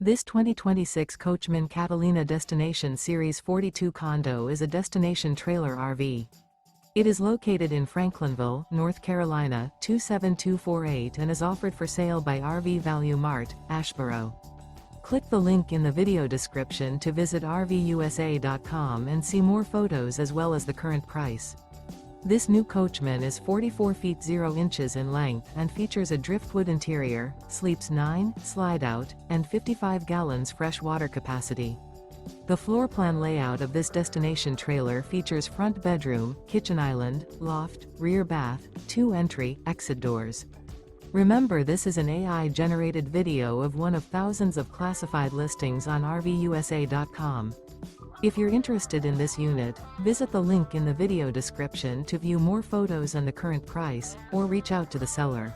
This 2026 Coachmen Catalina Destination Series 42 condo is a destination trailer RV. It is located in Franklinville, North Carolina, 27248 and is offered for sale by RV Value Mart, Asheboro. Click the link in the video description to visit RVUSA.com and see more photos as well as the current price. This new Coachmen is 44 feet 0 inches in length and features a driftwood interior, sleeps 9, slide-out, and 55 gallons fresh water capacity. The floor plan layout of this destination trailer features front bedroom, kitchen island, loft, rear bath, 2 entry, exit doors. Remember, this is an AI-generated video of one of thousands of classified listings on RVUSA.com. If you're interested in this unit, visit the link in the video description to view more photos and the current price, or reach out to the seller.